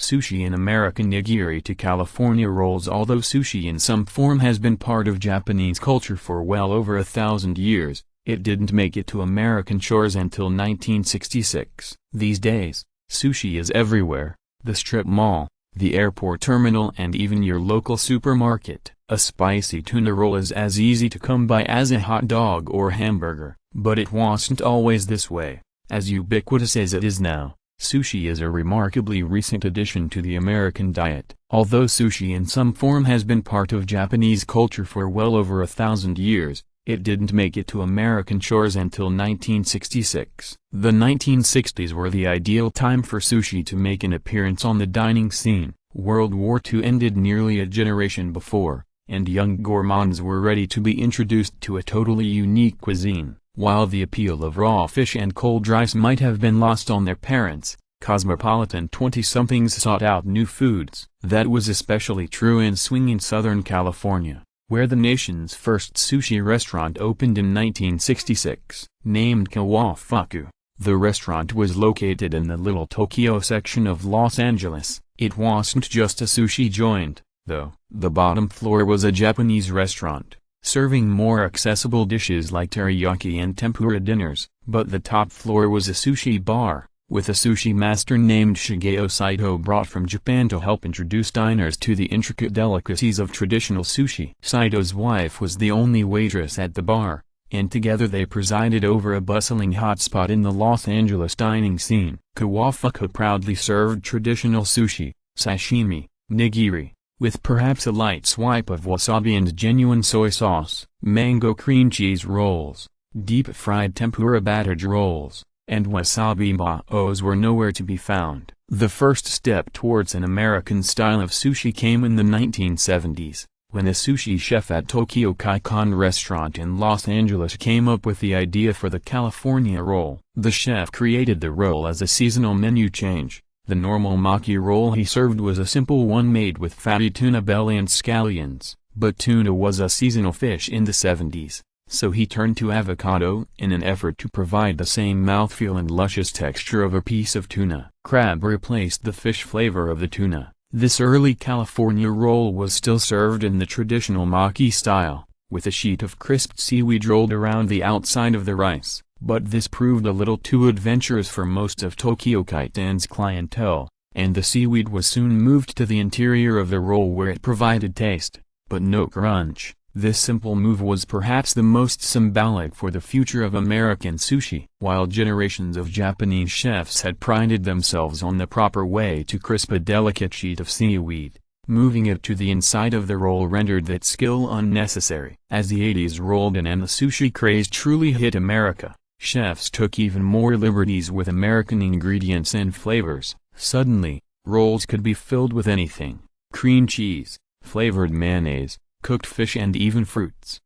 Sushi in America. Nigiri to California rolls. Although sushi in some form has been part of Japanese culture for well over 1,000 years, it didn't make it to American shores until 1966. These days, sushi is everywhere: the strip mall, the airport terminal, and even your local supermarket. A spicy tuna roll is as easy to come by as a hot dog or hamburger, but it wasn't always this way. As ubiquitous as it is now, sushi is a remarkably recent addition to the American diet. Although sushi in some form has been part of Japanese culture for well over 1,000 years, it didn't make it to American shores until 1966. The 1960s were the ideal time for sushi to make an appearance on the dining scene. World War II ended nearly a generation before, and young gourmands were ready to be introduced to a totally unique cuisine. While the appeal of raw fish and cold rice might have been lost on their parents, cosmopolitan 20-somethings sought out new foods. That was especially true in swinging Southern California, where the nation's first sushi restaurant opened in 1966. Named Kawafuku, the restaurant was located in the Little Tokyo section of Los Angeles. It wasn't just a sushi joint, though. The bottom floor was a Japanese restaurant, serving more accessible dishes like teriyaki and tempura dinners, but the top floor was a sushi bar, with a sushi master named Shigeo Saito brought from Japan to help introduce diners to the intricate delicacies of traditional sushi. Saito's wife was the only waitress at the bar, and together they presided over a bustling hotspot in the Los Angeles dining scene. Kawafuku proudly served traditional sushi, sashimi, nigiri, with perhaps a light swipe of wasabi and genuine soy sauce, mango cream cheese rolls, deep-fried tempura battage rolls, and wasabi baos were nowhere to be found. The first step towards an American style of sushi came in the 1970s, when a sushi chef at Tokyo Kaikan restaurant in Los Angeles came up with the idea for the California roll. The chef created the roll as a seasonal menu change. The normal maki roll he served was a simple one made with fatty tuna belly and scallions, but tuna was a seasonal fish in the 70s, so he turned to avocado in an effort to provide the same mouthfeel and luscious texture of a piece of tuna. Crab replaced the fish flavor of the tuna. This early California roll was still served in the traditional maki style, with a sheet of crisped seaweed rolled around the outside of the rice. But this proved a little too adventurous for most of Tokyo Kaitan's clientele, and the seaweed was soon moved to the interior of the roll where it provided taste, but no crunch. This simple move was perhaps the most symbolic for the future of American sushi. While generations of Japanese chefs had prided themselves on the proper way to crisp a delicate sheet of seaweed, moving it to the inside of the roll rendered that skill unnecessary. As the 80s rolled in and the sushi craze truly hit America, chefs took even more liberties with American ingredients and flavors. Suddenly, rolls could be filled with anything: cream cheese, flavored mayonnaise, cooked fish, and even fruits.